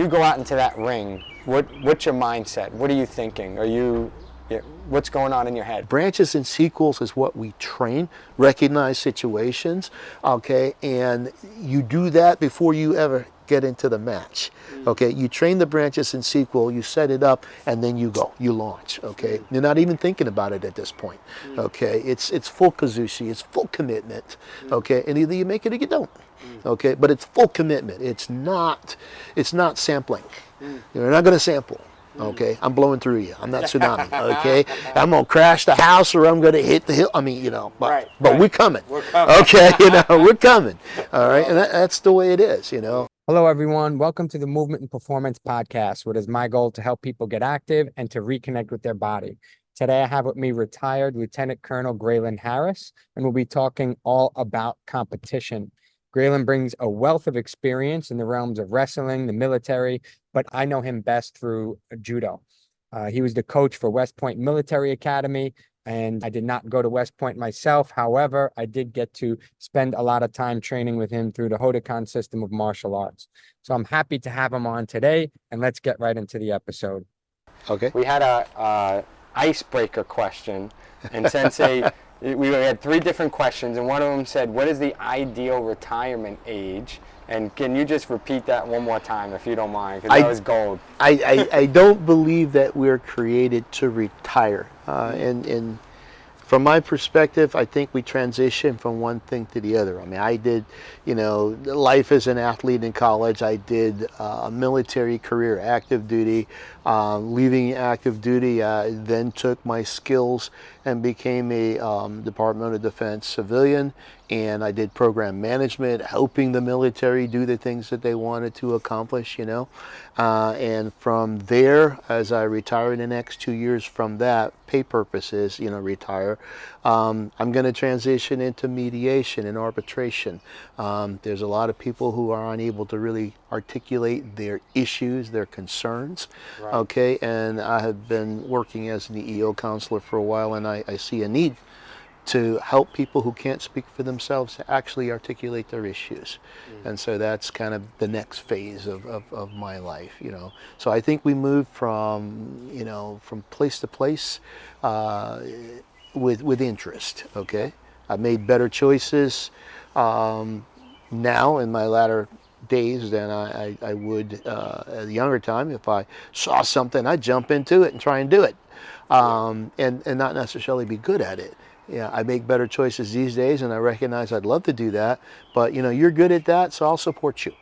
you go out into that ring, what's your mindset? What are you thinking? What's going on in your head? Branches and sequels is what we train, recognize situations, okay? And you do that before you ever get into the match, okay? You train the branches and sequel, you set it up, and then you go, you launch, okay? You're not even thinking about it at this point, okay? It's full kazushi, it's full commitment, okay? And either you make it or you don't, okay? But it's full commitment. It's not sampling. You're not gonna sample. Okay, I'm blowing through you. I'm not tsunami. Okay, I'm gonna crash the house or I'm gonna hit the hill. I mean, but we're coming. We're coming. Okay, we're coming. All right, and that's the way it is. Hello, everyone. Welcome to the Movement and Performance Podcast, what is my goal to help people get active and to reconnect with their body. Today, I have with me retired Lieutenant Colonel Gralyn Harris, and we'll be talking all about competition. Gralyn brings a wealth of experience in the realms of wrestling, the military, but I know him best through judo. He was the coach for West Point Military Academy, and I did not go to West Point myself. However, I did get to spend a lot of time training with him through the Hodokan system of martial arts. So I'm happy to have him on today, and let's get right into the episode. Okay. We had a icebreaker question, and Sensei, we had 3 different questions, and one of them said, what is the ideal retirement age? And can you just repeat that one more time, if you don't mind, because that was gold. I don't believe that we're created to retire. And from my perspective, I think we transition from one thing to the other. I mean, I did, life as an athlete in college. I did a military career, active duty. Leaving active duty, I then took my skills and became a Department of Defense civilian. And I did program management, helping the military do the things that they wanted to accomplish, And from there, as I retire in the next 2 years from that, pay purposes, retire, I'm going to transition into mediation and arbitration. There's a lot of people who are unable to really articulate their issues, their concerns, okay? And I have been working as an EEO counselor for a while, and I see a need to help people who can't speak for themselves to actually articulate their issues. And so that's kind of the next phase of my life, So I think we move from, from place to place with interest, okay? I made better choices now in my latter days than I would at a younger time. If I saw something, I'd jump into it and try and do it, and not necessarily be good at it. Yeah, I make better choices these days, and I recognize I'd love to do that, but you're good at that, so I'll support you,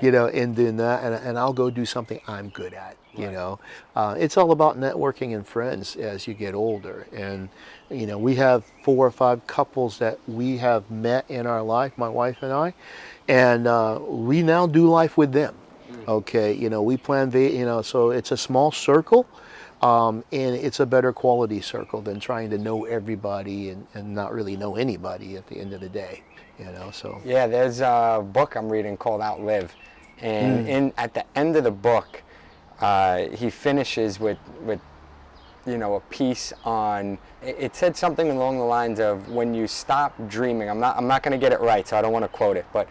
in doing that, and I'll go do something I'm good at, It's all about networking and friends as you get older, and we have 4 or 5 couples that we have met in our life, my wife and I, and we now do life with them, okay? We plan, so it's a small circle. And it's a better quality circle than trying to know everybody and not really know anybody at the end of the day, so. Yeah, there's a book I'm reading called Outlive, and at the end of the book, he finishes with a piece on, it said something along the lines of, when you stop dreaming, I'm not going to get it right, so I don't want to quote it, but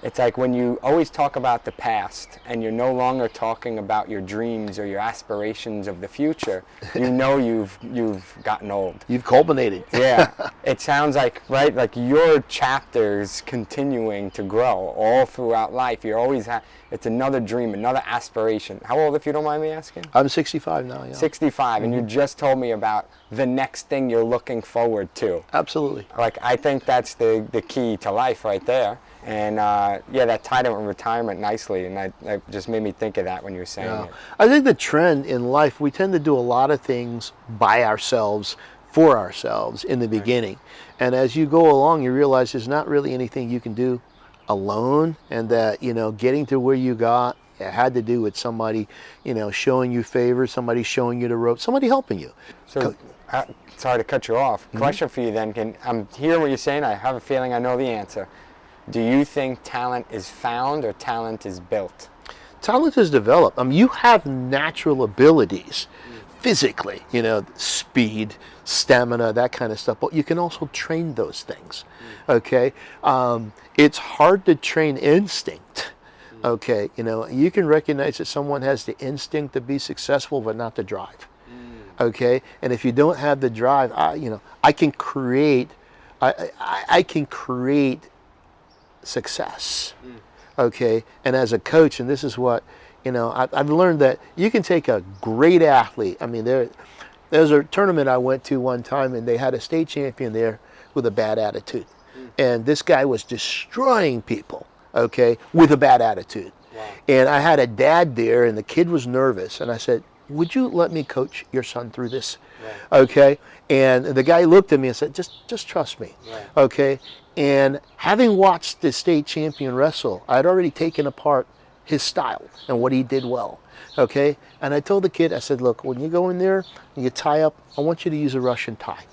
it's like when you always talk about the past and you're no longer talking about your dreams or your aspirations of the future, you've gotten old. You've culminated. Yeah. It sounds like, right, like your chapters continuing to grow all throughout life. You're always, it's another dream, another aspiration. How old, if you don't mind me asking? I'm 65 now, yeah. 65, and you just told me about the next thing you're looking forward to. Absolutely. Like, I think that's the key to life right there. And that tied in with retirement nicely, and that just made me think of that when you were saying it. I think the trend in life, we tend to do a lot of things by ourselves, for ourselves in the beginning. And as you go along, you realize there's not really anything you can do alone, and that, getting to where you got, it had to do with somebody, showing you favors, somebody showing you the ropes, somebody helping you. So, sorry to cut you off. Question for you then. I'm hearing what you're saying. I have a feeling I know the answer. Do you think talent is found or talent is built? Talent is developed. You have natural abilities physically, speed, stamina, that kind of stuff, but you can also train those things, okay? It's hard to train instinct, Okay, you know, you can recognize that someone has the instinct to be successful, but not the drive. Okay, and if you don't have the drive, I can create, I can create success. Okay, and as a coach, and this is what, I've learned that you can take a great athlete. I mean, there's a tournament I went to one time, and they had a state champion there with a bad attitude, and this guy was destroying people. Okay, with a bad attitude. Wow. And I had a dad there, and the kid was nervous, and I said, would you let me coach your son through this? Right. Okay, and the guy looked at me and said, just trust me. Right. Okay, and having watched the state champion wrestle, I'd already taken apart his style and what he did well. Okay, and I told the kid, I said, look, when you go in there and you tie up, I want you to use a Russian tie.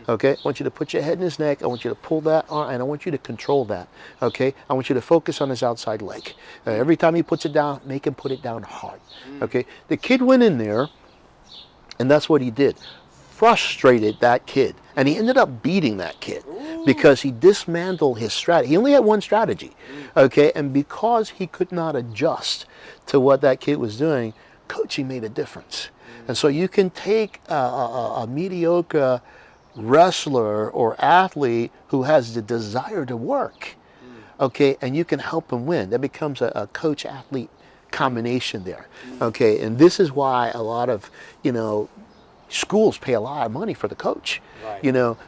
Okay, I want you to put your head in his neck, I want you to pull that on, and I want you to control that. Okay, I want you to focus on his outside leg. Every time he puts it down, make him put it down hard. Okay, the kid went in there, and that's what he did. Frustrated that kid, and he ended up beating that kid because he dismantled his strategy. He only had one strategy, okay, and because he could not adjust to what that kid was doing, coaching made a difference. And so you can take a mediocre wrestler or athlete who has the desire to work, okay, and you can help him win. That becomes a coach-athlete combination there, okay, and this is why a lot of, schools pay a lot of money for the coach. Right.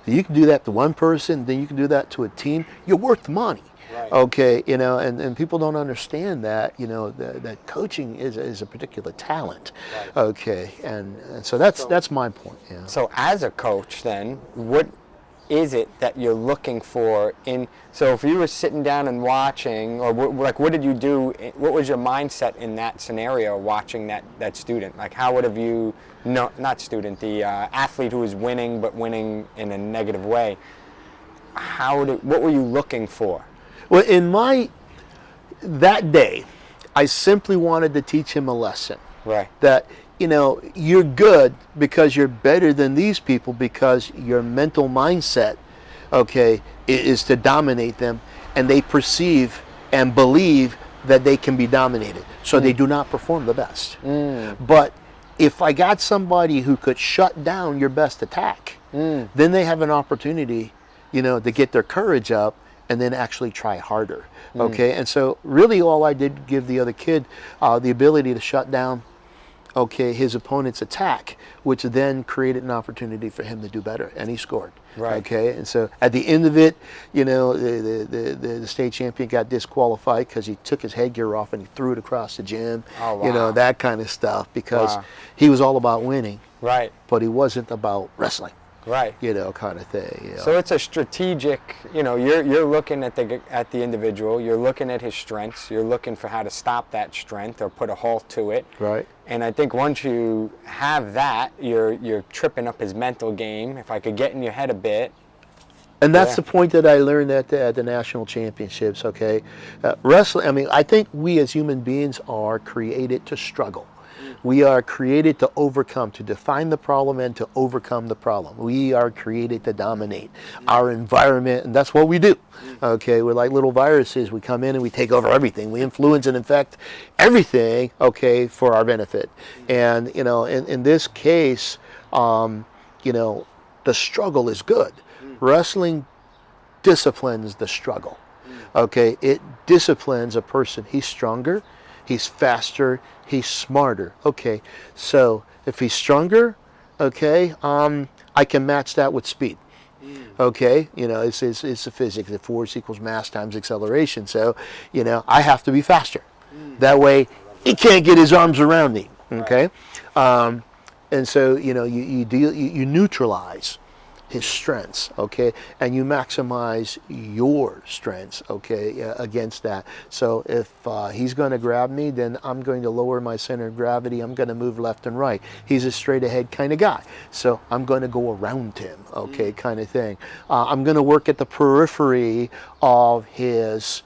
You can do that to one person, then you can do that to a team. You're worth the money. Right. Okay, and people don't understand that, that coaching is a particular talent. Right. Okay, and so that's my point. Yeah. So as a coach then, what is it that you're looking for so if you were sitting down and watching, or what did you do, what was your mindset in that scenario watching that student? Like how would have you, not student, the athlete who was winning but winning in a negative way, what were you looking for? Well, that day, I simply wanted to teach him a lesson. Right. That, you're good because you're better than these people because your mental mindset, okay, is to dominate them, and they perceive and believe that they can be dominated. So they do not perform the best. But if I got somebody who could shut down your best attack, then they have an opportunity, to get their courage up and then actually try harder. Okay, and so really all I did give the other kid the ability to shut down, okay, his opponent's attack, which then created an opportunity for him to do better, and he scored. Right. Okay, and so at the end of it, the state champion got disqualified because he took his headgear off and he threw it across the gym. Oh, wow. That kind of stuff, because he was all about winning. Right. But he wasn't about wrestling. Right. Kind of thing. So it's a strategic, you're looking at the individual, you're looking at his strengths, you're looking for how to stop that strength or put a halt to it. Right. And I think once you have that, you're tripping up his mental game. If I could get in your head a bit. And that's the point that I learned at the national championships, okay? Wrestling, I think we as human beings are created to struggle. We are created to overcome, to define the problem and to overcome the problem. We are created to dominate our environment, and that's what we do. Okay, we're like little viruses. We come in and we take over everything. We influence and infect everything, okay, for our benefit. And, in this case, the struggle is good. Wrestling disciplines the struggle. Okay, it disciplines a person. He's stronger, he's faster, he's smarter. Okay, so if he's stronger, okay, I can match that with speed. Okay, it's the physics. The force equals mass times acceleration. So, I have to be faster. That way, he can't get his arms around me. Okay, and so you neutralize his strengths, okay, and you maximize your strengths, okay, against that. So if he's going to grab me, then I'm going to lower my center of gravity. I'm going to move left and right. He's a straight ahead kind of guy, so I'm going to go around him, okay, kind of thing. I'm going to work at the periphery of his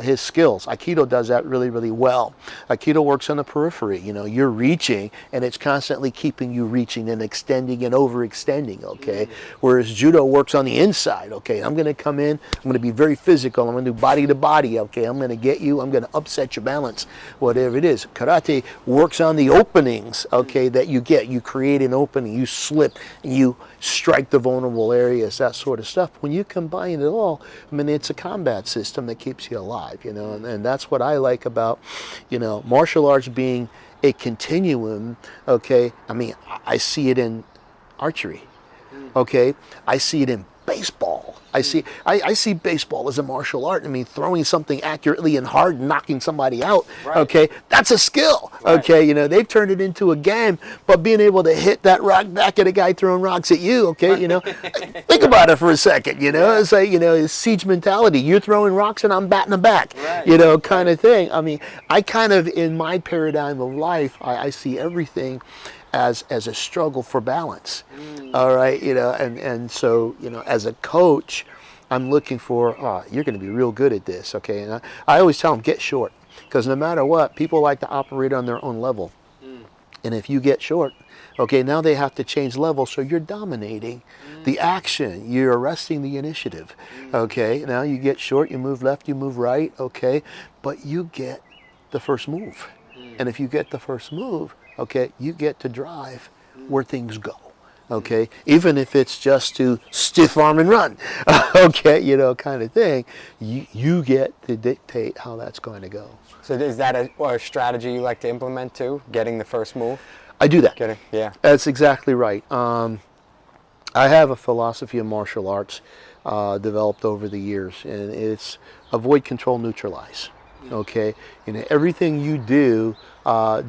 his skills. Aikido does that really, really well. Aikido works on the periphery. You know, you're reaching, and it's constantly keeping you reaching and extending and overextending, okay? Whereas Judo works on the inside, okay? I'm going to come in, I'm going to be very physical, I'm going to do body to body, okay? I'm going to get you, I'm going to upset your balance, whatever it is. Karate works on the openings, okay, that you get. You create an opening, you slip, you strike the vulnerable areas, that sort of stuff. When you combine it all, I mean, it's a combat system that keeps you alive, you know, and that's what I like about, you know, martial arts being a continuum, okay? I mean, I see it in archery, okay? I see it in baseball. I see baseball as a martial art. I mean, throwing something accurately and hard and knocking somebody out, okay, that's a skill, okay? You know, they've turned it into a game, but being able to hit that rock back at a guy throwing rocks at you, okay, you know, think about it for a second, you know, it's like, you know, it's siege mentality. You're throwing rocks and I'm batting them back, you know, kind of thing. I mean, I kind of, in my paradigm of life, I see everything as a struggle for balance. All right, you know, and so, you know, as a coach, I'm looking for, you're going to be real good at this, okay? And I always tell them, get short, because no matter what, people like to operate on their own level. And if you get short, okay, now they have to change level, so you're dominating the action, you're arresting the initiative, okay? Now you get short, you move left, you move right, okay? But you get the first move. And if you get the first move, okay, you get to drive where things go, okay? Even if it's just to stiff arm and run, okay, you know, kind of thing, you get to dictate how that's going to go. So is that a strategy you like to implement too, getting the first move? I do that. Yeah. That's exactly right. I have a philosophy of martial arts developed over the years, and it's avoid, control, neutralize, okay? You know, everything you do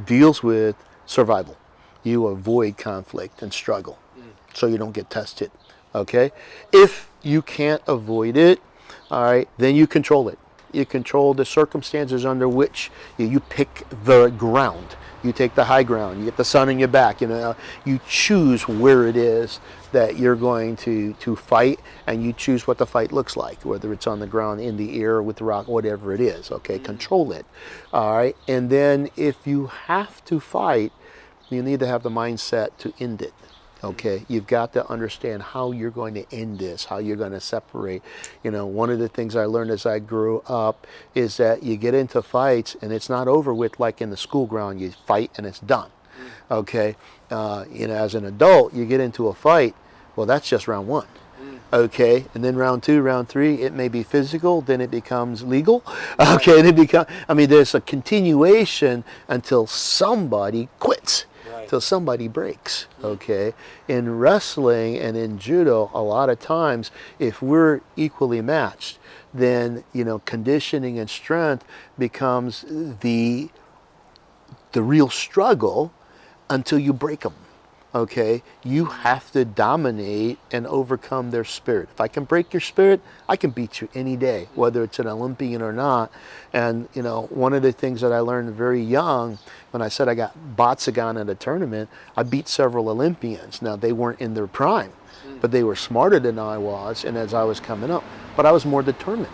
deals with survival. You avoid conflict and struggle so you don't get tested, okay? If you can't avoid it, all right, then you control it. You control the circumstances under which you pick the ground. You take the high ground, you get the sun in your back, you know, you choose where it is that you're going to fight, and you choose what the fight looks like, whether it's on the ground, in the air, with the rock, whatever it is, okay? Control it, all right? And then if you have to fight, you need to have the mindset to end it, okay? You've got to understand how you're going to end this, how you're going to separate. You know, one of the things I learned as I grew up is that you get into fights and it's not over with like in the school ground. You fight and it's done, okay? You know, as an adult, you get into a fight, well, that's just round one. Okay, and then round two, round three, it may be physical, then it becomes legal. Okay, I mean, there's a continuation until somebody quits. Till somebody breaks, okay? In wrestling and in judo, a lot of times, if we're equally matched, then, you know, conditioning and strength becomes the real struggle until you break them, okay? You have to dominate and overcome their spirit. If I can break your spirit, I can beat you any day, whether it's an Olympian or not. And, you know, one of the things that I learned very young, when I said I got Batsugan at a tournament, I beat several Olympians. Now, they weren't in their prime, but they were smarter than I was, and as I was coming up, but I was more determined,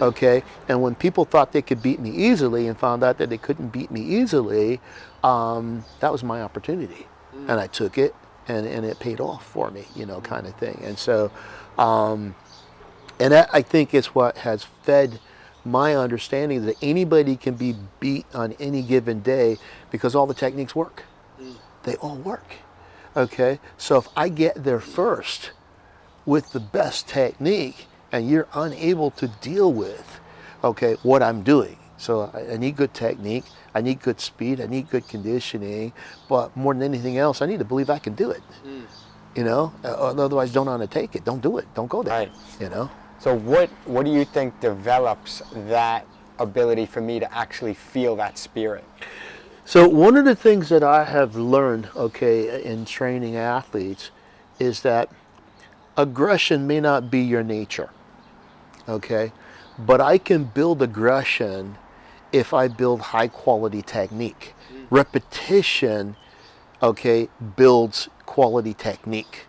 okay? And when people thought they could beat me easily and found out that they couldn't beat me easily, that was my opportunity. And I took it, and it paid off for me, you know, kind of thing. And so, and that, I think, is what has fed my understanding that anybody can be beat on any given day because all the techniques work. They all work, okay? So if I get there first with the best technique and you're unable to deal with, okay, what I'm doing, so I need good technique, I need good speed, I need good conditioning, but more than anything else, I need to believe I can do it. You know, otherwise don't undertake it. Don't do it. Don't go there. Right. You know. So what do you think develops that ability for me to actually feel that spirit? So one of the things that I have learned, okay, in training athletes is that aggression may not be your nature, okay, but I can build aggression if I build high quality technique. Repetition, okay, builds quality technique.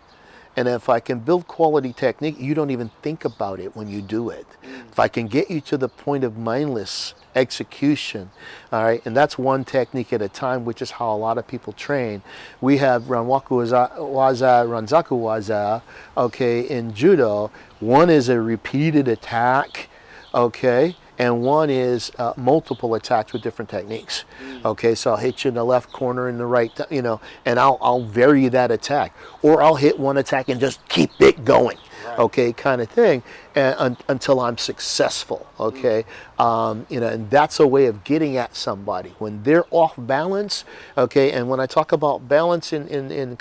And if I can build quality technique, you don't even think about it when you do it. If I can get you to the point of mindless execution, all right, and that's one technique at a time, which is how a lot of people train. We have Ranwaku Waza, Ranzaku Waza, okay, in judo. One is a repeated attack, okay, and one is multiple attacks with different techniques. Okay, so I'll hit you in the left corner in the right, you know, and I'll vary that attack, or I'll hit one attack and just keep it going. Okay, kind of thing, until I'm successful. Okay, you know, and that's a way of getting at somebody when they're off balance. Okay, and when I talk about balance in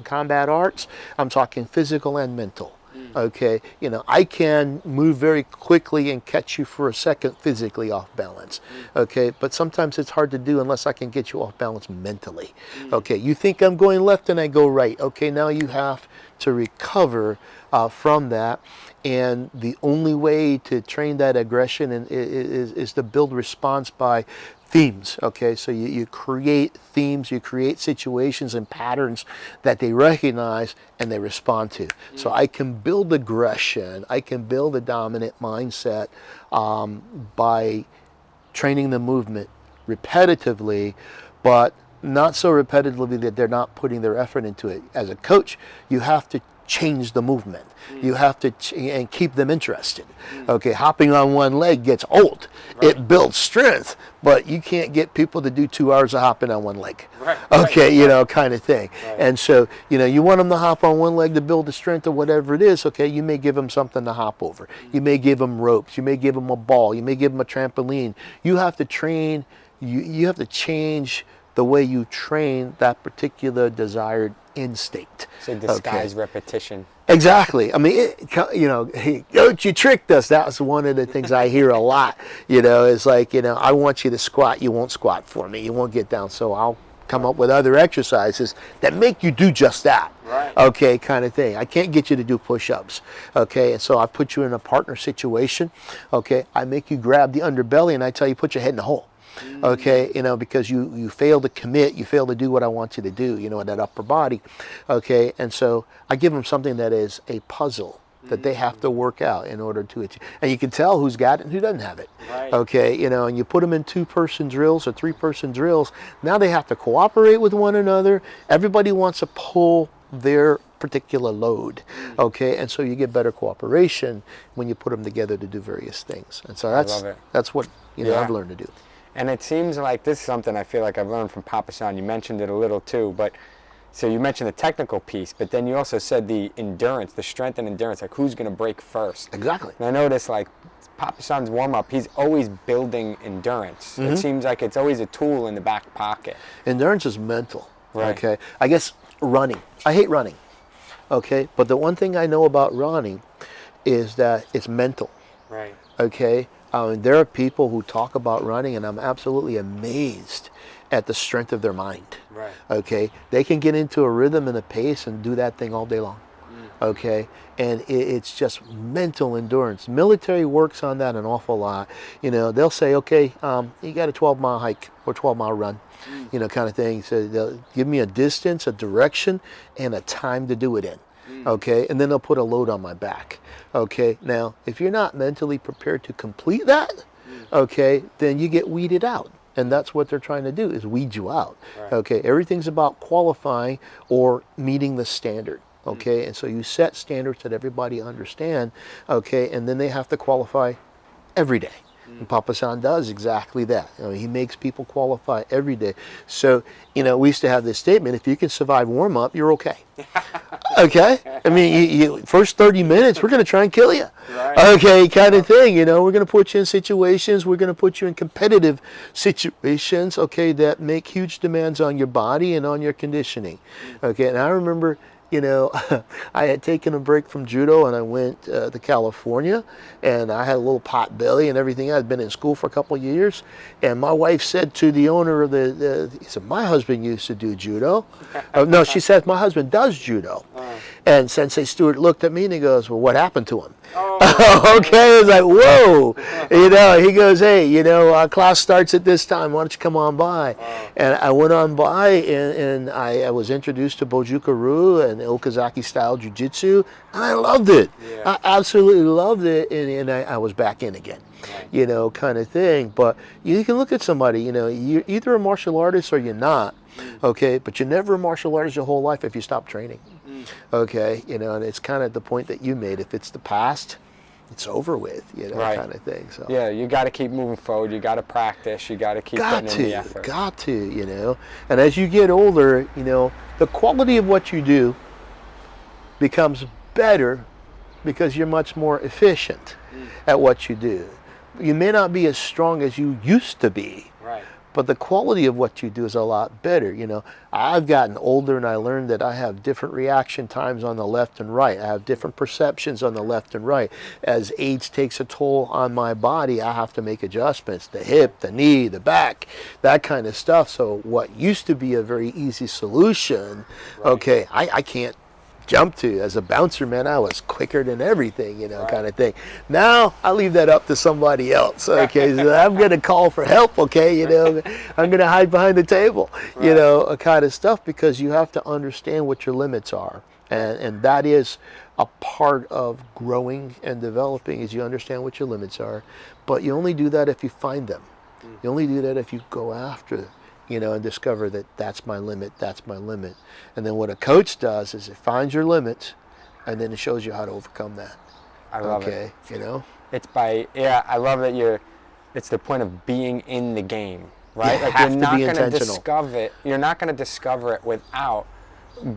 combat arts, I'm talking physical and mental. Okay, you know, I can move very quickly and catch you for a second physically off balance. Okay, but sometimes it's hard to do unless I can get you off balance mentally. Okay, you think I'm going left and I go right. Okay, now you have to recover from that, and the only way to train that aggression is to build response by themes. Okay, so you create themes, you create situations and patterns that they recognize and they respond to. So I can build aggression, I can build a dominant mindset by training the movement repetitively, but not so repetitively that they're not putting their effort into it. As a coach, you have to change the movement. You have to and keep them interested. Okay, hopping on one leg gets old. It builds strength, but you can't get people to do 2 hours of hopping on one leg. Okay, you know, kind of thing. And so, you know, you want them to hop on one leg to build the strength or whatever it is. Okay, you may give them something to hop over. You may give them ropes. You may give them a ball. You may give them a trampoline. You have to train. You have to change the way you train that particular desired instinct. So disguise repetition. Exactly. I mean, you know, hey, coach, you tricked us. That was one of the things I hear a lot. You know, it's like, you know, I want you to squat. You won't squat for me. You won't get down. So I'll come up with other exercises that make you do just that. Okay, kind of thing. I can't get you to do push-ups. Okay, and so I put you in a partner situation. Okay, I make you grab the underbelly and I tell you put your head in the hole. Okay, you know, because you fail to commit, you fail to do what I want you to do, you know, in that upper body. Okay, and so I give them something that is a puzzle that they have to work out in order to achieve. And you can tell who's got it and who doesn't have it. Okay, you know, and you put them in 2-person drills or 3-person drills. Now they have to cooperate with one another. Everybody wants to pull their particular load. Okay, and so you get better cooperation when you put them together to do various things. And so that's what, you know, I've learned to do. And it seems like this is something I feel like I've learned from Papa San. You mentioned it a little too, but so you mentioned the technical piece, but then you also said the endurance, the strength and endurance, like who's going to break first. Exactly. And I noticed like Papa San's warm-up, he's always building endurance. It seems like it's always a tool in the back pocket. Endurance is mental. Okay. I guess running. I hate running. Okay. But the one thing I know about running is that it's mental. Okay. There are people who talk about running, and I'm absolutely amazed at the strength of their mind. Okay, they can get into a rhythm and a pace and do that thing all day long. Okay, and it's just mental endurance. Military works on that an awful lot. You know, they'll say, okay, you got a 12-mile hike or 12-mile run, you know, kind of thing. So they'll give me a distance, a direction, and a time to do it in. Okay, and then they'll put a load on my back. Okay, now if you're not mentally prepared to complete that, okay, then you get weeded out. And that's what they're trying to do, is weed you out. Okay, everything's about qualifying or meeting the standard. Okay, and so you set standards that everybody understand. Okay, and then they have to qualify every day. And Papa San does exactly that. You know, he makes people qualify every day. So, you know, we used to have this statement: if you can survive warm up, you're okay. Okay, I mean, you first 30 minutes, we're going to try and kill you. Okay, kind of thing. You know, we're going to put you in situations. We're going to put you in competitive situations. Okay, that make huge demands on your body and on your conditioning. Okay, and I remember, you know, I had taken a break from judo and I went to California, and I had a little pot belly and everything. I'd been in school for a couple of years, and my wife said to the owner of he said, my husband used to do judo. No, she said, my husband does judo. And Sensei Stewart looked at me and he goes, well, what happened to him? Oh, okay, it's like, whoa. He goes, hey, class starts at this time. Why don't you come on by? And I went on by, and I was introduced to Bojuka-ryu and Okazaki-style jiu-jitsu, and I loved it. Yeah. I absolutely loved it, and I was back in again, kind of thing. But you can look at somebody, you're either a martial artist or you're not, okay? But you're never a martial artist your whole life if you stop training, okay? And it's kind of the point that you made. If it's the past, it's over with, kind of thing. So yeah, you got to keep moving forward. You got to practice. You got to keep putting in the effort. Got to. And as you get older, the quality of what you do becomes better because you're much more efficient at what you do. You may not be as strong as you used to be. Right. But the quality of what you do is a lot better. I've gotten older and I learned that I have different reaction times on the left and right. I have different perceptions on the left and right. As age takes a toll on my body, I have to make adjustments. The hip, the knee, the back, that kind of stuff. So what used to be a very easy solution, okay, I can't jump to. As a bouncer, man, I was quicker than everything, kind of thing. Now I leave that up to somebody else, okay? So I'm going to call for help, okay? I'm going to hide behind the table, kind of stuff, because you have to understand what your limits are. And that is a part of growing and developing, is you understand what your limits are. But you only do that if you find them. You only do that if you go after and discover that that's my limit, And then what a coach does is it finds your limits, and then it shows you how to overcome that. I love it. It's I love that it's the point of being in the game, right? You have to be intentional. You're not going to discover it without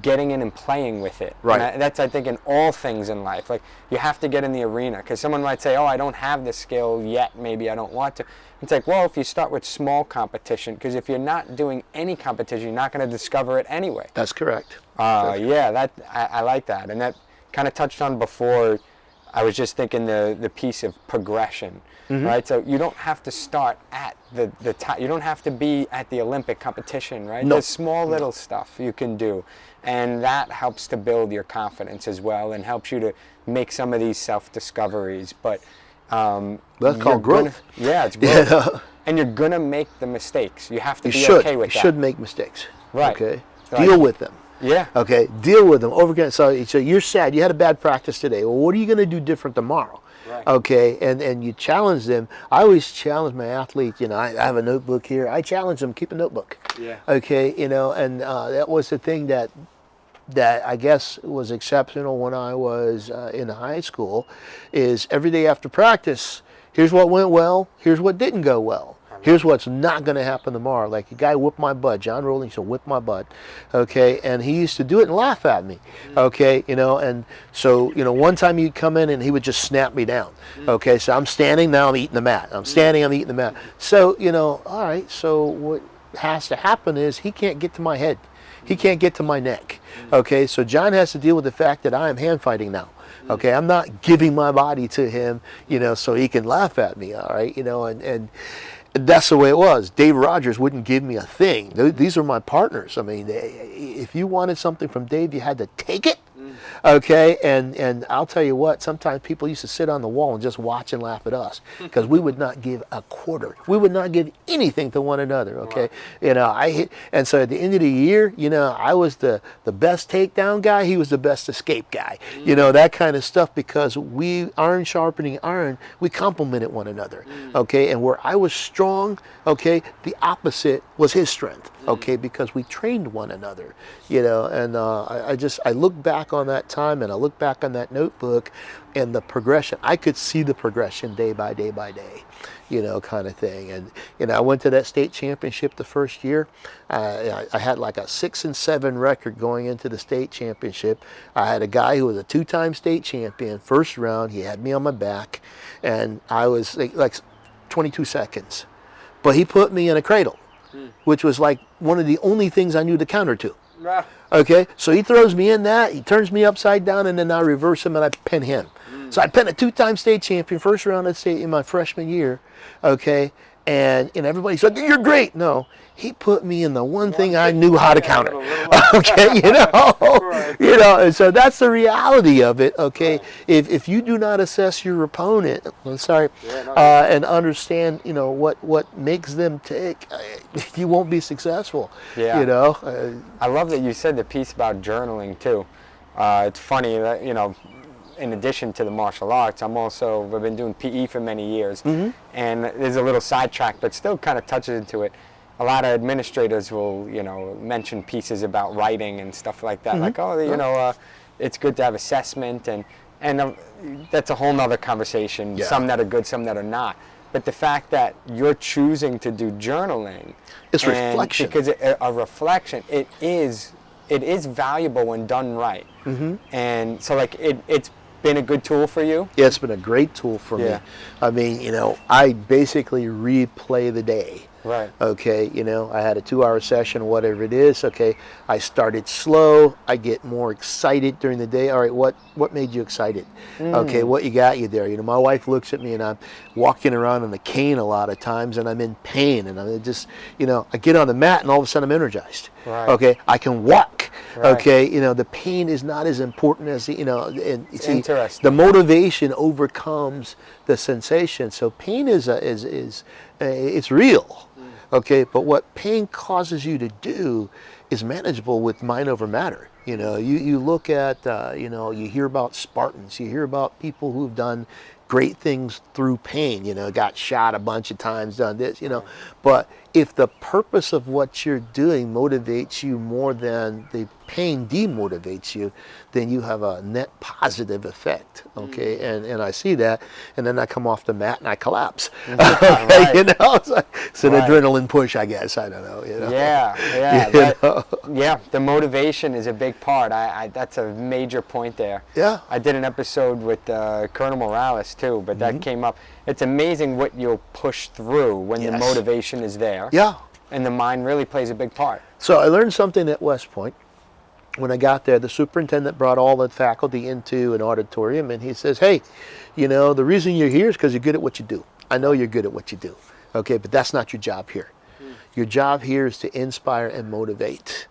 getting in and playing with it. Right. And that's, I think, in all things in life. Like, you have to get in the arena, because someone might say, oh, I don't have the skill yet, maybe I don't want to. It's like, well, if you start with small competition, because if you're not doing any competition, you're not going to discover it anyway. That's correct. Yeah, I like that. And that kind of touched on before. I was just thinking the piece of progression, right? So you don't have to start at the top. You don't have to be at the Olympic competition, right? No. There's small little stuff you can do, and that helps to build your confidence as well, and helps you to make some of these self-discoveries. But that's called growth. It's growth. And you're gonna make the mistakes. You have to be okay with that. You should make mistakes. Right. Okay. Deal with them. Yeah. Okay. Deal with them. Overcome. So you're sad. You had a bad practice today. Well, what are you going to do different tomorrow? Right. Okay. And you challenge them. I always challenge my athletes. I have a notebook here. I challenge them. Keep a notebook. Yeah. Okay. And that was the thing that I guess was exceptional when I was in high school, is every day after practice, here's what went well. Here's what didn't go well. Here's what's not going to happen tomorrow. Like, a guy whipped my butt. John Rowling used to whip my butt, okay? And he used to do it and laugh at me, okay? And so, one time he'd come in and he would just snap me down, okay? So I'm standing, now I'm eating the mat. I'm standing, I'm eating the mat. So, all right, so what has to happen is he can't get to my head. He can't get to my neck, okay? So John has to deal with the fact that I am hand fighting now. Okay, I'm not giving my body to him, so he can laugh at me, all right? And that's the way it was. Dave Rogers wouldn't give me a thing. These are my partners. I mean, if you wanted something from Dave, you had to take it. Okay, and I'll tell you what, sometimes people used to sit on the wall and just watch and laugh at us, because we would not give a quarter. We would not give anything to one another, okay? Wow. And so at the end of the year, I was the best takedown guy, he was the best escape guy, that kind of stuff, because iron sharpening iron, we complemented one another, okay? And where I was strong, okay, the opposite was his strength, okay, because we trained one another, and I look back on that time, and I look back on that notebook and the progression. I could see the progression day by day by day, kind of thing. And I went to that state championship the first year. I had like a 6-7 record going into the state championship. I had a guy who was a 2-time state champion. First round, he had me on my back, and I was like 22 seconds. But he put me in a cradle, which was like one of the only things I knew to counter to. Okay, so he throws me in that, he turns me upside down, and then I reverse him and I pin him. So I pinned a 2-time state champion, first round at state in my freshman year, okay, and everybody's like, "You're great." No, he put me in the one thing I knew how to counter. Okay, and so that's the reality of it. Okay, if you do not assess your opponent, and understand, what makes them tick, you won't be successful. Yeah. I love that you said the piece about journaling too. It's funny that, in addition to the martial arts, I've been doing PE for many years, and there's a little sidetrack, but still kind of touches into it. A lot of administrators will, mention pieces about writing and stuff like that, like, it's good to have assessment, and that's a whole nother conversation. Yeah. Some that are good, some that are not. But the fact that you're choosing to do journaling, it's reflection. Because a reflection, it is valuable when done right. And so, it's been a good tool for you? Yeah, it's been a great tool for me. I mean, I basically replay the day. Right. Okay, I had a 2-hour session, whatever it is. Okay, I started slow. I get more excited during the day. All right, what made you excited? Okay, what you got you there? My wife looks at me, and I'm walking around on a cane a lot of times, and I'm in pain, and I'm just, I get on the mat, and all of a sudden I'm energized. Right. Okay, I can walk. Right. Okay, the pain is not as important as, and Interesting. the motivation overcomes the sensation. So pain is it's real. Okay, but what pain causes you to do is manageable with mind over matter. You look at, you hear about Spartans, you hear about people who've done great things through pain, got shot a bunch of times, done this, but if the purpose of what you're doing motivates you more than the pain demotivates you, then you have a net positive effect. Okay, and I see that, and then I come off the mat and I collapse. Right. It's an adrenaline push, I guess. I don't know. Yeah, the motivation is a big part. That's a major point there. Yeah. I did an episode with Colonel Morales too, but that came up. It's amazing what you'll push through when the motivation is there. Yeah. And the mind really plays a big part. So I learned something at West Point. When I got there, the superintendent brought all the faculty into an auditorium, and he says, "Hey, the reason you're here is because you're good at what you do. I know you're good at what you do. Okay, but that's not your job here. Your job here is to inspire and motivate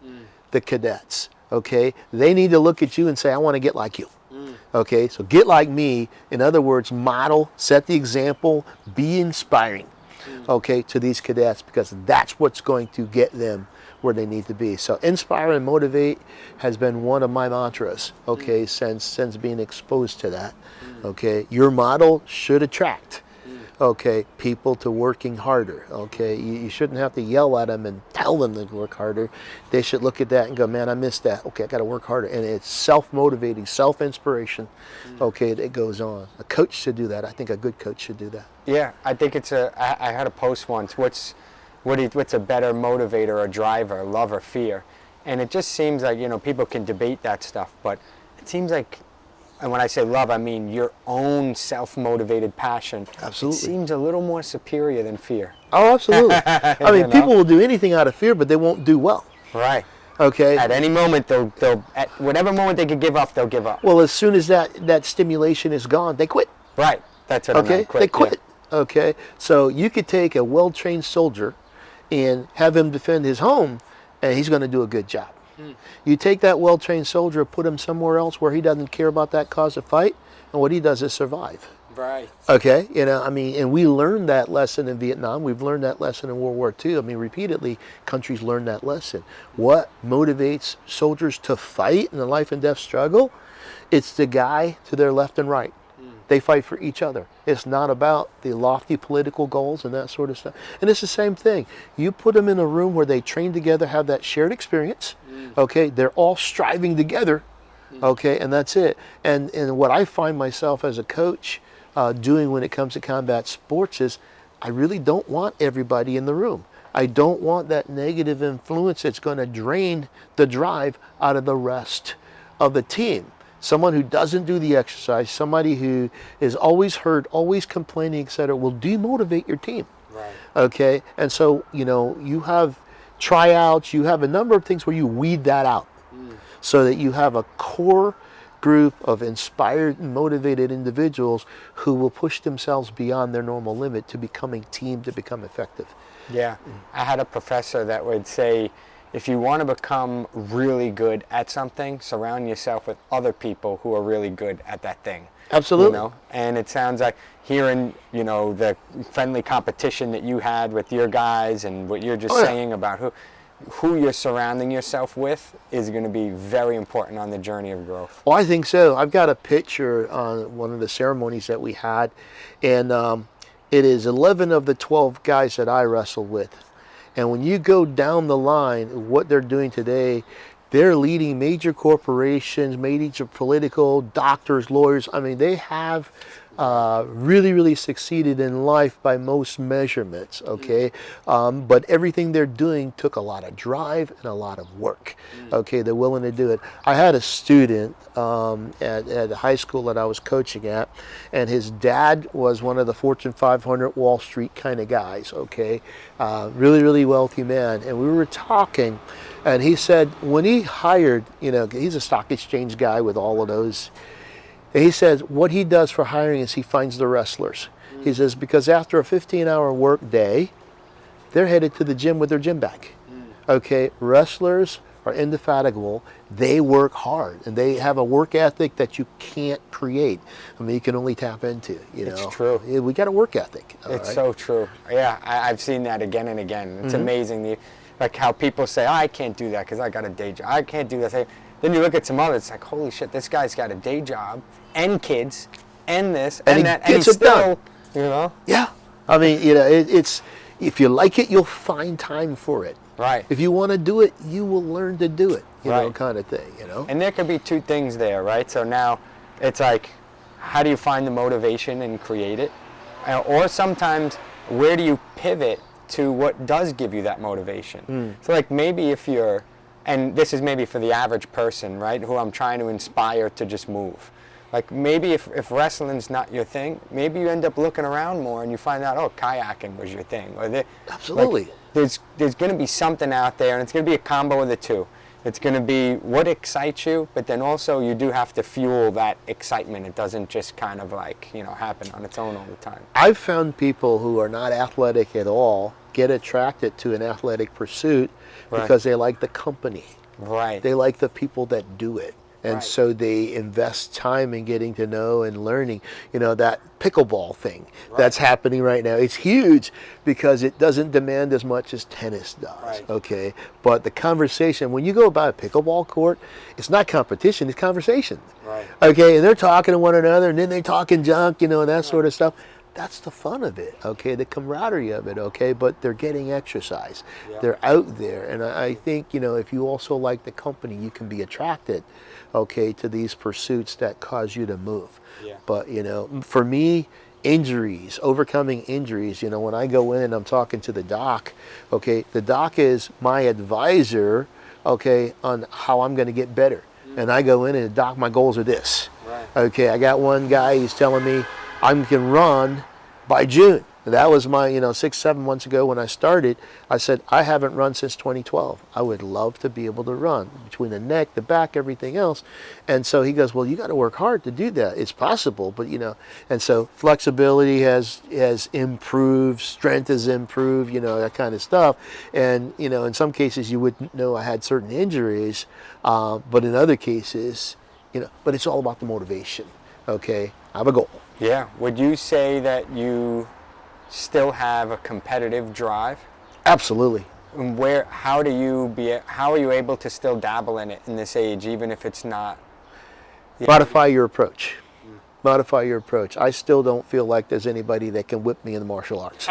the cadets. Okay, they need to look at you and say, I want to get like you. Okay, so get like me. In other words, model, set the example, be inspiring, okay, to these cadets, because that's what's going to get them where they need to be. So inspire and motivate has been one of my mantras, okay, since being exposed to that. Okay, your model should attract, okay, people to working harder. Okay, you shouldn't have to yell at them and tell them to work harder. They should look at that and go, man, I missed that. Okay, I got to work harder. And it's self-motivating, self-inspiration, okay, that goes on. A coach should do that. I think a good coach should do that. Yeah, I think I had a post once. What's a better motivator or driver, love or fear? And it just seems like, people can debate that stuff, but it seems like, and when I say love, I mean your own self-motivated passion. Absolutely. It seems a little more superior than fear. Oh, absolutely. I mean, people will do anything out of fear, but they won't do well. Right. Okay. At any moment, they'll at whatever moment they could give up, they'll give up. Well, as soon as that stimulation is gone, they quit. Right. That's what I meant. They quit. Yeah. Okay. So you could take a well-trained soldier and have him defend his home, and he's going to do a good job. You take that well-trained soldier, put him somewhere else where he doesn't care about that cause of fight, and what he does is survive. Right. Okay, and we learned that lesson in Vietnam. We've learned that lesson in World War II. I mean, repeatedly, countries learn that lesson. What motivates soldiers to fight in a life and death struggle? It's the guy to their left and right. They fight for each other. It's not about the lofty political goals and that sort of stuff. And it's the same thing. You put them in a room where they train together, have that shared experience. Okay, they're all striving together. Okay, and that's it. And what I find myself as a coach doing when it comes to combat sports is I really don't want everybody in the room. I don't want that negative influence that's going to drain the drive out of the rest of the team. Someone who doesn't do the exercise, somebody who is always hurt, always complaining, etc., will demotivate your team. Right. Okay, and so you have tryouts, you have a number of things where you weed that out, so that you have a core group of inspired and motivated individuals who will push themselves beyond their normal limit to becoming team to become effective. Yeah, I had a professor that would say, if you want to become really good at something, surround yourself with other people who are really good at that thing. Absolutely. You know? And it sounds like hearing, you know, the friendly competition that you had with your guys and what you're just saying about who you're surrounding yourself with is going to be very important on the journey of growth. Well, I think so. I've got a picture on one of the ceremonies that we had, and it is 11 of the 12 guys that I wrestled with. And when you go down the line, what they're doing today, they're leading major corporations, major political, doctors, lawyers. I mean, they have really, really succeeded in life by most measurements, okay? But everything they're doing took a lot of drive and a lot of work, okay? They're willing to do it. I had a student at high school that I was coaching at, and his dad was one of the Fortune 500 Wall Street kind of guys, okay? Really, really wealthy man. And we were talking, and he said when he hired, you know, he's a stock exchange guy with all of those. And he says what he does for hiring is he finds the wrestlers. He says because after a 15-hour work day, they're headed to the gym with their gym bag. Okay, wrestlers are indefatigable. They work hard, and they have a work ethic that you can't create. I mean, you can only tap into. You know, it's true. We got a work ethic. It's so true. Yeah, I've seen that again and again. It's amazing, like how people say, oh, I can't do that because I got a day job. I can't do that. Then you look at some others, it's like, holy shit, this guy's got a day job and kids and this and that, and he's still, you know? Yeah. I mean, you know, it's if you like it, you'll find time for it. Right. If you want to do it, you will learn to do it, you know, kind of thing, you know? And there could be two things there, right? So now it's like, how do you find the motivation and create it? Or sometimes, where do you pivot to what does give you that motivation? So like maybe if you're, and this is maybe for the average person, right, who I'm trying to inspire to just move. Like maybe if wrestling's not your thing, maybe you end up looking around more and you find out, oh, kayaking was your thing. Or absolutely. Like, there's going to be something out there, and it's going to be a combo of the two. It's going to be what excites you, but then also you do have to fuel that excitement. It doesn't just kind of like, you know, happen on its own all the time. I've found people who are not athletic at all get attracted to an athletic pursuit because they like the company. Right. They like the people that do it. And so they invest time in getting to know and learning, you know, that pickleball thing that's happening right now. It's huge because it doesn't demand as much as tennis does, okay? But the conversation, when you go by a pickleball court, it's not competition, it's conversation. Okay, and they're talking to one another, and then they're talking junk, you know, and that sort of stuff. That's the fun of it, okay, the camaraderie of it, okay, but they're getting exercise. They're out there, and I think, you know, if you also like the company, you can be attracted, okay, to these pursuits that cause you to move. But, you know, for me, injuries, overcoming injuries, you know, when I go in and I'm talking to the doc, okay, the doc is my advisor, okay, on how I'm going to get better. And I go in and, doc, my goals are this. Okay, I got one guy, he's telling me I can run by June. That was my, you know, 6-7 months ago when I started. I said, I haven't run since 2012. I would love to be able to run between the neck, the back, everything else. And so he goes, well, you got to work hard to do that. It's possible, but, you know, and so flexibility has improved, strength has improved, you know, that kind of stuff. And, you know, in some cases you wouldn't know I had certain injuries, but in other cases, you know, but it's all about the motivation, okay? I have a goal. Yeah. Would you say that you still have a competitive drive? Absolutely. And how are you able to still dabble in it in this age, even if it's not? Modify your approach. Modify your approach. I still don't feel like there's anybody that can whip me in the martial arts.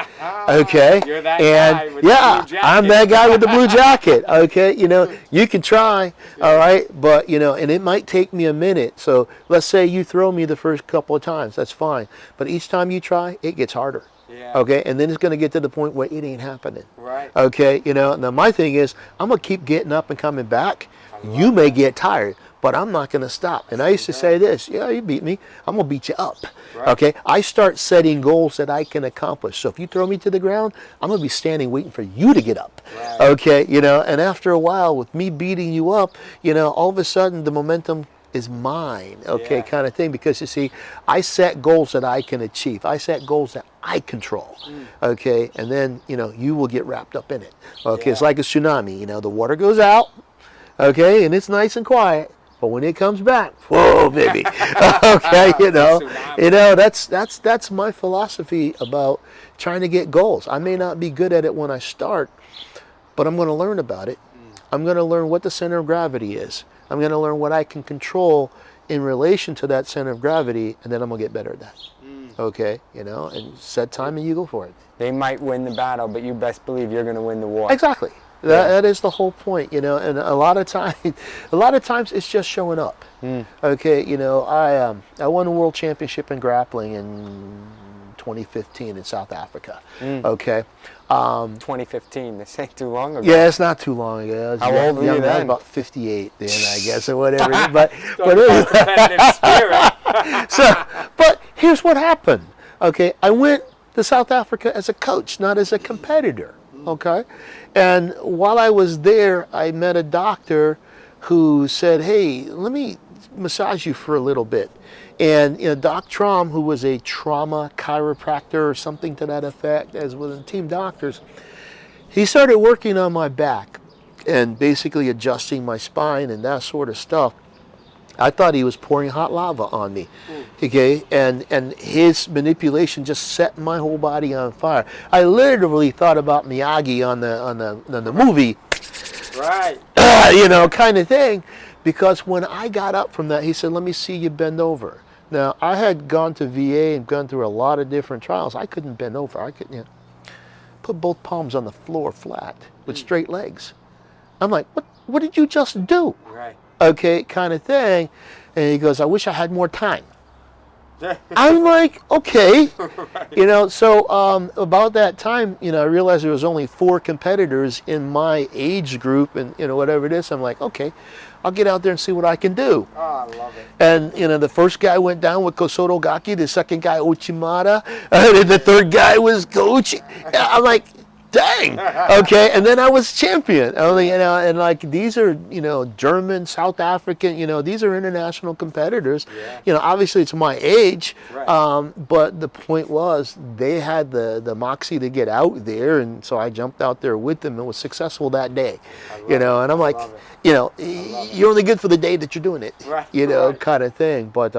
Okay? You're that guy with the blue jacket. I'm that guy with the blue jacket. Okay? You know, you can try, all right? But, you know, and it might take me a minute. So let's say you throw me the first couple of times. That's fine. But each time you try, it gets harder. Okay? And then it's going to get to the point where it ain't happening. Okay? You know, now my thing is, I'm going to keep getting up and coming back. You may get tired, but I'm not going to stop. And I used to say this, yeah, you beat me, I'm going to beat you up. Okay? I start setting goals that I can accomplish. So if you throw me to the ground, I'm going to be standing waiting for you to get up. Okay? You know, and after a while, with me beating you up, you know, all of a sudden the momentum is mine, okay, kind of thing. Because you see, I set goals that I can achieve. I set goals that I control, okay, and then, you know, you will get wrapped up in it. Okay, it's like a tsunami, you know, the water goes out, okay, and it's nice and quiet. But when it comes back, whoa, baby, okay, you know, that's my philosophy about trying to get goals. I may not be good at it when I start, but I'm going to learn about it. I'm going to learn what the center of gravity is. I'm going to learn what I can control in relation to that center of gravity, and then I'm going to get better at that. Okay, you know, and set time and you go for it. They might win the battle, but you best believe you're going to win the war. Exactly. That is the whole point, you know, and a lot of times it's just showing up. Okay, you know, I won a world championship in grappling in 2015 in South Africa. Okay. 2015, this ain't too long ago. Yeah, it's not too long ago. How old were you then? About 58 then, I guess, or whatever. but competitive spirit. but here's what happened. Okay, I went to South Africa as a coach, not as a competitor. Okay, and while I was there, I met a doctor who said, "Hey, let me massage you for a little bit." And you know, Doc Traum, who was a trauma chiropractor or something to that effect, as with team doctors, he started working on my back and basically adjusting my spine and that sort of stuff. I thought he was pouring hot lava on me, okay? And his manipulation just set my whole body on fire. I literally thought about Miyagi on the movie, right? You know, kind of thing. Because when I got up from that, he said, "Let me see you bend over." Now, I had gone to VA and gone through a lot of different trials. I couldn't bend over. I couldn't, you know, put both palms on the floor flat with straight legs. I'm like, what did you just do? Right. Okay, kind of thing. And he goes, "I wish I had more time." I'm like, okay. Right. You know, so about that time, you know, I realized there was only 4 competitors in my age group and, you know, whatever it is. I'm like, okay, I'll get out there and see what I can do. Oh, I love it. And, you know, the first guy went down with Kosoto Gaki, the second guy, Uchimata, and the third guy was Kochi. I'm like, dang. Okay, and then I was champion. Only, you know, and like these are, you know, German, South African, you know, these are international competitors. Yeah. You know, obviously it's my age, Right. but the point was they had the moxie to get out there, and so I jumped out there with them and was successful that day. You know, and I'm like, you know, you're only good for the day that you're doing it. Right. You know, Right. kind of thing. But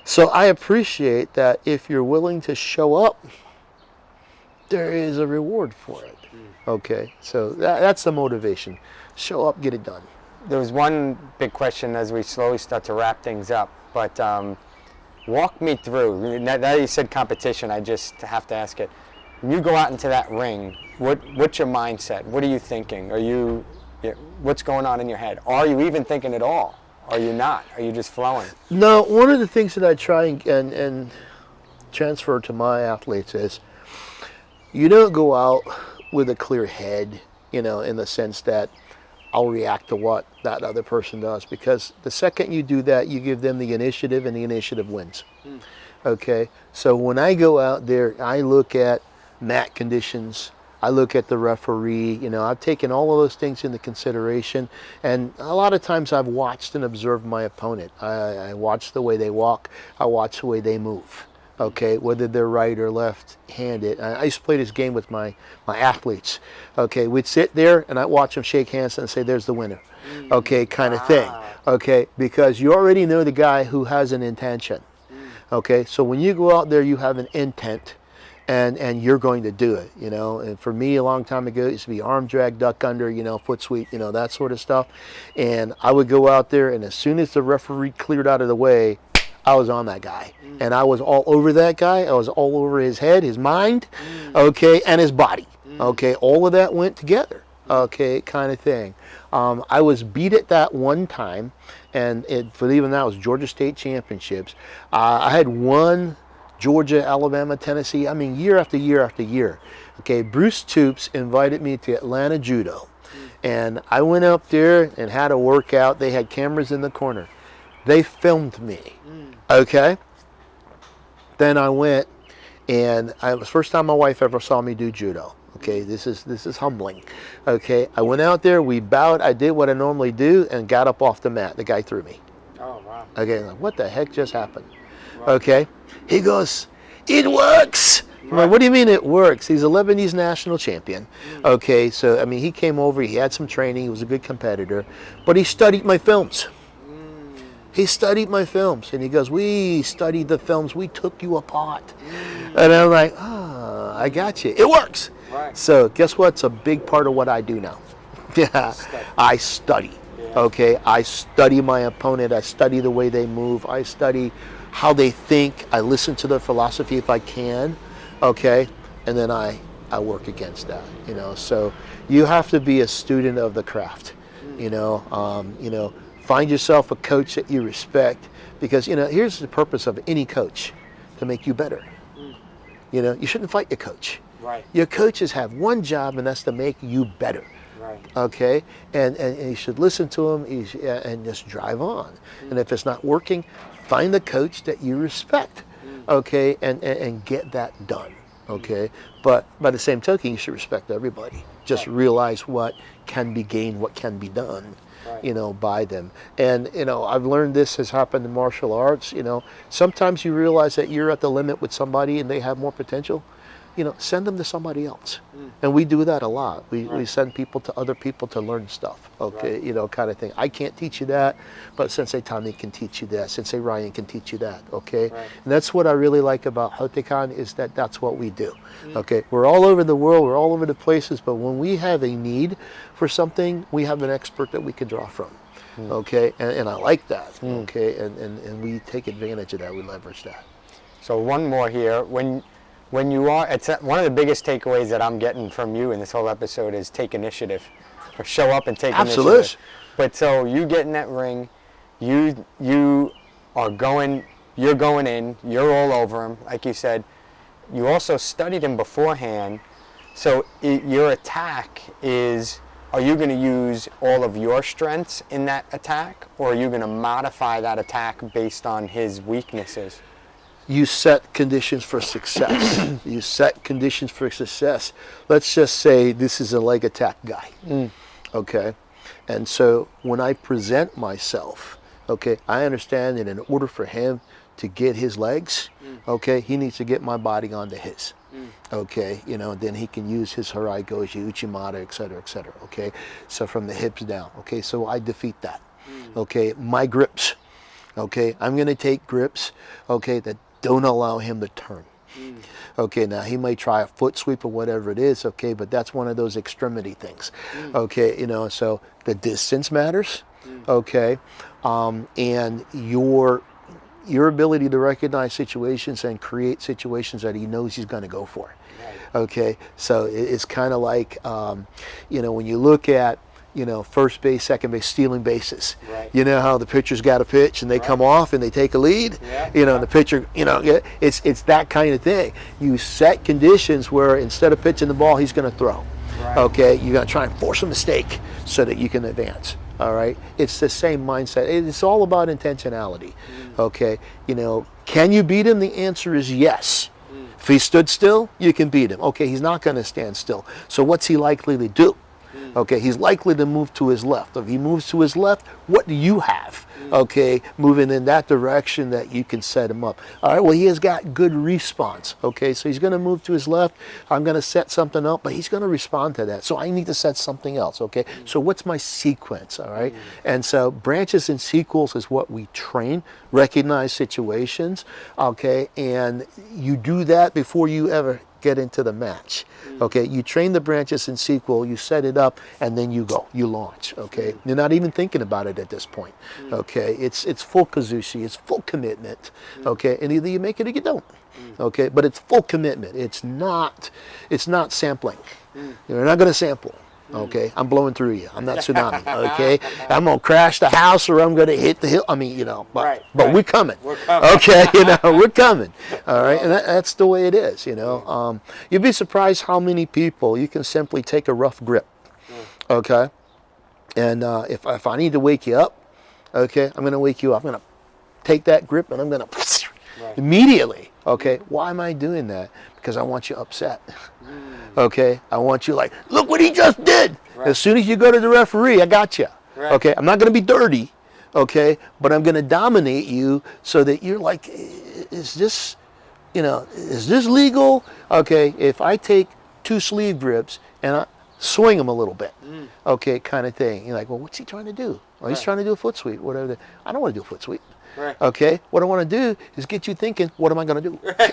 so I appreciate that if you're willing to show up, there is a reward for it. Okay, so that's the motivation. Show up, get it done. There was one big question as we slowly start to wrap things up, but walk me through. Now you said competition, I just have to ask it. When you go out into that ring, what's your mindset? What are you thinking? What's going on in your head? Are you even thinking at all? Are you not? Are you just flowing? No, one of the things that I try and transfer to my athletes is, you don't go out with a clear head, you know, in the sense that I'll react to what that other person does. Because the second you do that, you give them the initiative, and the initiative wins. Okay? So when I go out there, I look at mat conditions, I look at the referee, you know, I've taken all of those things into consideration. And a lot of times I've watched and observed my opponent. I watch the way they walk, I watch the way they move. Okay, whether they're right or left-handed. I used to play this game with my athletes. Okay, we'd sit there and I'd watch them shake hands and say, "There's the winner." Okay, kind of thing. Okay, because you already know the guy who has an intention. Okay, so when you go out there, you have an intent, and you're going to do it. You know, and for me, a long time ago, it used to be arm drag, duck under, you know, foot sweep, you know, that sort of stuff. And I would go out there, and as soon as the referee cleared out of the way, I was on that guy, and I was all over that guy. I was all over his head, his mind, okay, and his body. Okay, all of that went together. Okay, kind of thing. I was beat at that one time, and believe it or not, it was Georgia State Championships. I had won Georgia, Alabama, Tennessee. I mean, year after year after year. Okay, Bruce Toops invited me to Atlanta Judo, and I went up there and had a workout. They had cameras in the corner. They filmed me. Okay. Then I went, and it was the first time my wife ever saw me do judo. Okay, this is humbling. Okay, I went out there, we bowed, I did what I normally do, and got up off the mat. The guy threw me. Oh, wow. Okay, like, what the heck just happened? Right. Okay, he goes, it works. I'm like, what do you mean it works? He's a Lebanese national champion. Okay, so I mean, he came over, he had some training, he was a good competitor, but he studied my films. He studied my films, and he goes, we studied the films, we took you apart. And I'm like, oh, I got you. It works. Right. So guess what? It's a big part of what I do now. Yeah, I study. Okay, I study my opponent. I study the way they move. I study how they think. I listen to their philosophy if I can. Okay, and then I work against that. You know, so you have to be a student of the craft. You know, find yourself a coach that you respect, because here's the purpose of any coach: to make you better. You know, you shouldn't fight your coach. Right. Your coaches have one job, and that's to make you better. Right. Okay, and you should listen to them and just drive on. And if it's not working, find the coach that you respect. Okay, and get that done. Okay, but by the same token, you should respect everybody. Just realize what can be gained, what can be done. Right. By them. And I've learned this has happened in martial arts. Sometimes you realize that you're at the limit with somebody and they have more potential. Send them to somebody else. And we do that a lot. We send people to other people to learn stuff, okay, kind of thing. I can't teach you that, but Sensei Tommy can teach you that. Sensei Ryan can teach you that, okay? Right. And that's what I really like about Hotekan, is that that's what we do, okay? We're all over the world, we're all over the places, but when we have a need for something, we have an expert that we can draw from, okay? And I like that, okay? And we take advantage of that, we leverage that. So one more here. When you are, it's one of the biggest takeaways that I'm getting from you in this whole episode is take initiative, or show up and take initiative. But so you get in that ring, you're going in, you're all over him, like you said. You also studied him beforehand, so your attack is, are you going to use all of your strengths in that attack, or are you going to modify that attack based on his weaknesses? You set conditions for success. You set conditions for success. Let's just say this is a leg attack guy, okay? And so when I present myself, okay, I understand that in order for him to get his legs, okay, he needs to get my body onto his, okay? Then he can use his Harai Goji, Uchimata, et cetera, okay? So from the hips down, okay? So I defeat that, okay? My grips, okay? I'm going to take grips, okay, that don't allow him to turn. Okay, now he may try a foot sweep or whatever it is, okay, but that's one of those extremity things. Okay, so the distance matters, okay, and your ability to recognize situations and create situations that he knows he's going to go for. Okay, so it's kind of like, when you look at, first base, second base, stealing bases. Right. You know how the pitcher's got a pitch and they come off and they take a lead? Yeah. The pitcher, it's that kind of thing. You set conditions where instead of pitching the ball, he's going to throw. Right. Okay, you're going to try and force a mistake so that you can advance. All right, it's the same mindset. It's all about intentionality. Okay, can you beat him? The answer is yes. If he stood still, you can beat him. Okay, he's not going to stand still. So what's he likely to do? Okay, he's likely to move to his left. If he moves to his left, what do you have? Okay, moving in that direction that you can set him up. All right, well, he has got good response. Okay, so he's going to move to his left. I'm going to set something up, but he's going to respond to that. So I need to set something else. Okay, so what's my sequence? All right, and so branches and sequels is what we train, recognize situations. Okay, and you do that before you ever get into the match. Okay, you train the branches in sequel, you set it up, and then you go, you launch. Okay, you're not even thinking about it at this point. Okay, it's full kazushi, it's full commitment. Okay, and either you make it or you don't. Okay, but it's full commitment. It's not sampling. You're not going to sample. Okay, I'm blowing through you. I'm not tsunami. Okay, I'm gonna crash the house or I'm gonna hit the hill. I mean, but we're coming. We're coming. Okay, we're coming. All right, and that's the way it is. You'd be surprised how many people you can simply take a rough grip. Okay, and if I need to wake you up, okay, I'm gonna wake you up. I'm gonna take that grip and I'm gonna immediately. Okay, why am I doing that? Because I want you upset. Okay, I want you like, look what he just did. Right. As soon as you go to the referee, I got you. Right. Okay, I'm not going to be dirty. okay? But I'm going to dominate you so that you're like, is this, is this legal? Okay, if I take 2 sleeve grips and I swing them a little bit, okay, kind of thing. You're like, well, what's he trying to do? Well, he's trying to do a foot sweep, whatever. I don't want to do a foot sweep. Right. Okay, what I want to do is get you thinking, what am I going to do? Okay,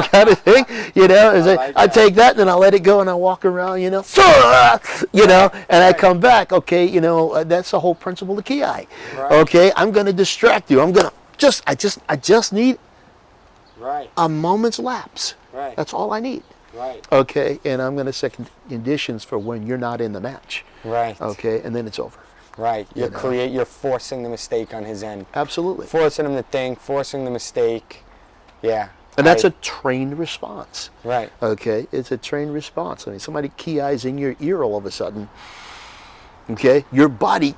kind of thing. I take that and then I let it go and I walk around, and I come back. Okay, that's the whole principle of ki. Right. Okay, I'm going to distract you. I'm going to I just need a moment's lapse. Right. That's all I need. Right. Okay, and I'm going to set conditions for when you're not in the match. Right. Okay, and then it's over. Right. You're forcing the mistake on his end. Absolutely. Forcing him to think, forcing the mistake. Yeah. And that's a trained response. Right. Okay, it's a trained response. I mean, somebody key-eyes in your ear all of a sudden. Okay, your body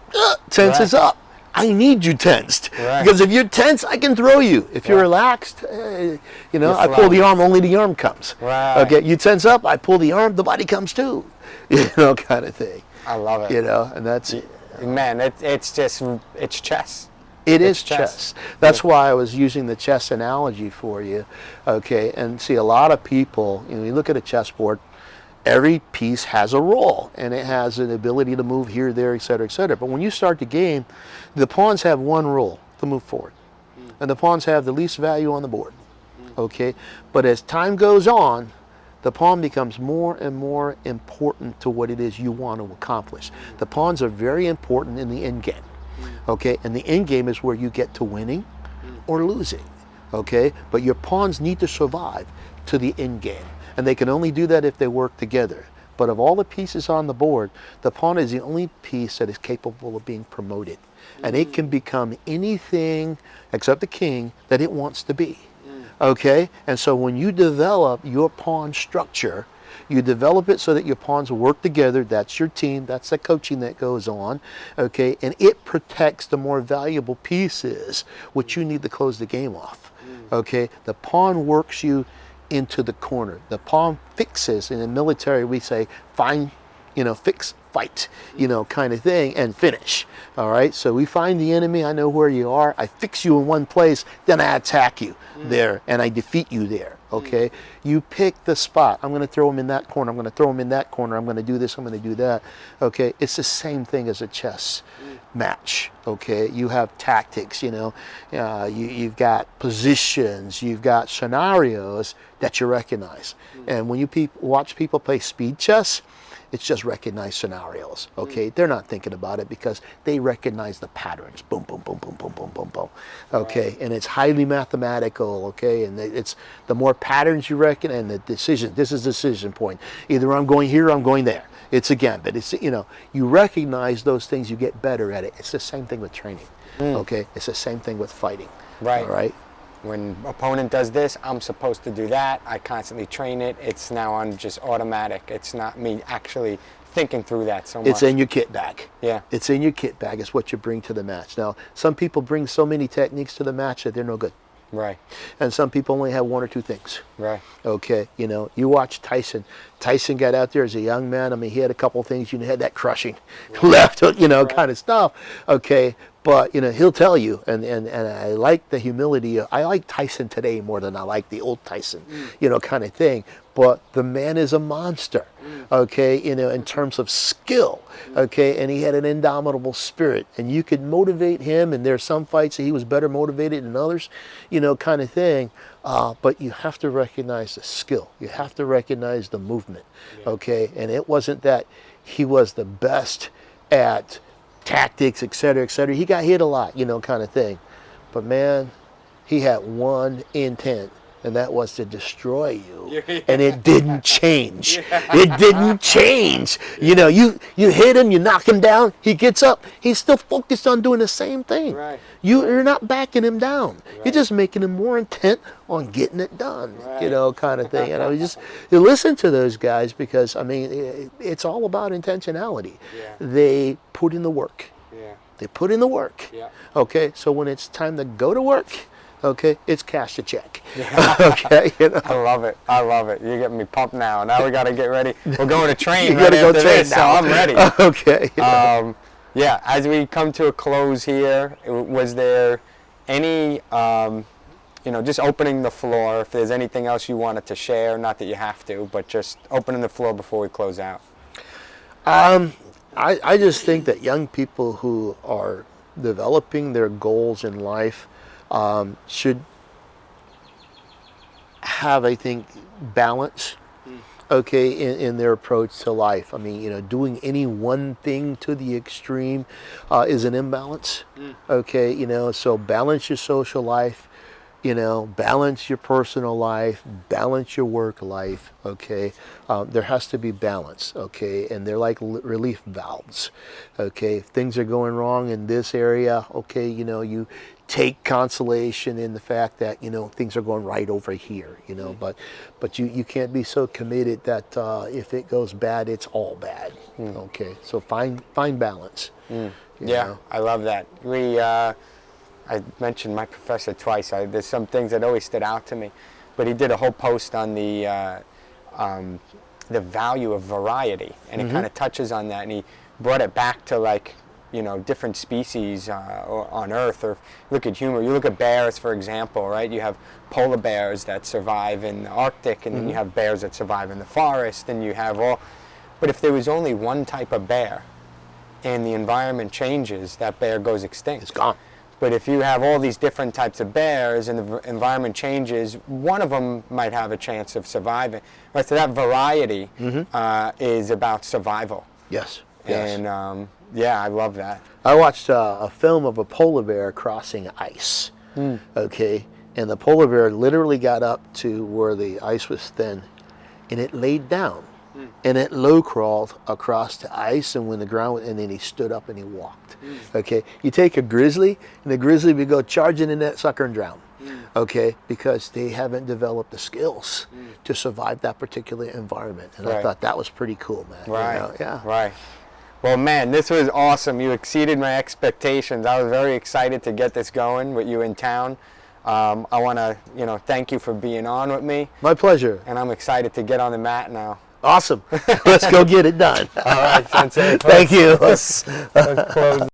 tenses up. I need you tensed. Right. Because if you're tense, I can throw you. If you're relaxed, I pull the arm, only the arm comes. Right. Okay, you tense up, I pull the arm, the body comes too. Kind of thing. I love it. And that's it. Man, it's chess. It's chess. That's why I was using the chess analogy for you. Okay, and see, a lot of people, you look at a chessboard, every piece has a role, and it has an ability to move here, there, et cetera, et cetera. But when you start the game, the pawns have one role, to move forward. And the pawns have the least value on the board. Okay, but as time goes on, the pawn becomes more and more important to what it is you want to accomplish. The pawns are very important in the end game. Okay, and the end game is where you get to winning or losing. Okay, but your pawns need to survive to the end game, and they can only do that if they work together. But of all the pieces on the board, the pawn is the only piece that is capable of being promoted, and it can become anything except the king that it wants to be. Okay, and so when you develop your pawn structure, you develop it so that your pawns work together. That's your team. That's the coaching that goes on. Okay, and it protects the more valuable pieces, which you need to close the game off. Okay, the pawn works you into the corner. The pawn fixes. In the military, we say fix, fight, kind of thing, and finish. All right, so we find the enemy. I know where you are. I fix you in one place, then I attack you there, and I defeat you there. Okay, you pick the spot. I'm going to throw him in that corner. I'm going to throw him in that corner. I'm going to do this. I'm going to do that. Okay, it's the same thing as a chess match. Okay, you have tactics. You've got positions. You've got scenarios that you recognize. And when you watch people play speed chess, it's just recognized scenarios, okay? They're not thinking about it because they recognize the patterns. Boom, boom, boom, boom, boom, boom, boom, boom. Okay, right. And it's highly mathematical, okay? And it's the more patterns you reckon and the decision, this is the decision point. Either I'm going here or I'm going there. It's a gambit. It's, you recognize those things, you get better at it. It's the same thing with training, okay? It's the same thing with fighting, right? All right? When opponent does this, I'm supposed to do that. I constantly train it. It's now on just automatic. It's not me actually thinking through that so much. It's in your kit bag. Yeah. It's in your kit bag. It's what you bring to the match. Now, some people bring so many techniques to the match that they're no good. Right. And some people only have 1 or 2 things. Right. Okay, you watch Tyson. Tyson got out there as a young man. I mean, he had a couple things. He had that crushing left hook, kind of stuff. Okay, but he'll tell you, and I like the humility. I like Tyson today more than I like the old Tyson, kind of thing. But the man is a monster, okay, in terms of skill, okay, and he had an indomitable spirit, and you could motivate him, and there's some fights that he was better motivated than others, kind of thing, but you have to recognize the skill. You have to recognize the movement, okay, and it wasn't that he was the best at tactics, et cetera, et cetera. He got hit a lot, kind of thing, but man, he had one intent, and that was to destroy you. And it didn't change. It didn't change. You hit him, you knock him down, he gets up, he's still focused on doing the same thing. Right. You're not backing him down. Right. You're just making him more intent on getting it done, kind of thing. You listen to those guys because, it's all about intentionality. Yeah. They put in the work. Yeah. They put in the work. Yeah. Okay, so when it's time to go to work, okay, it's cash a check. Yeah. Okay, I love it. You're getting me pumped now. Now we got to get ready. We're going to train you right gotta after go train this, now. so I'm ready. Okay. Yeah, as we come to a close here, was there any, just opening the floor, if there's anything else you wanted to share, not that you have to, but just opening the floor before we close out. I just think that young people who are developing their goals in life should have, I think, balance, okay, in their approach to life. I mean, doing any one thing to the extreme is an imbalance, okay, so balance your social life, balance your personal life, balance your work life, okay? There has to be balance, okay? And they're like relief valves, okay? If things are going wrong in this area, okay, you take consolation in the fact that, things are going right over here, but you can't be so committed that if it goes bad, it's all bad, okay? So find balance. Yeah, I love that. I mentioned my professor twice. There's some things that always stood out to me, but he did a whole post on the value of variety, and it kind of touches on that. And he brought it back to different species on Earth. Or look at humor. You look at bears, for example, right? You have polar bears that survive in the Arctic, and then you have bears that survive in the forest, and you have all. But if there was only one type of bear, and the environment changes, that bear goes extinct. It's gone. But if you have all these different types of bears and the environment changes, one of them might have a chance of surviving. Right, so that variety is about survival. Yes. And I love that. I watched a film of a polar bear crossing ice, okay? And the polar bear literally got up to where the ice was thin, and it laid down. And it low crawled across the ice and when the ground, and then he stood up and he walked. Okay, you take a grizzly, and the grizzly would go charging in that sucker and drown. Okay, because they haven't developed the skills to survive that particular environment. And I thought that was pretty cool, man. Right. Yeah. Right. Well, man, this was awesome. You exceeded my expectations. I was very excited to get this going with you in town. I want to, thank you for being on with me. My pleasure. And I'm excited to get on the mat now. Awesome. Let's go get it done. All right, Sensei. Thank you. Let's close.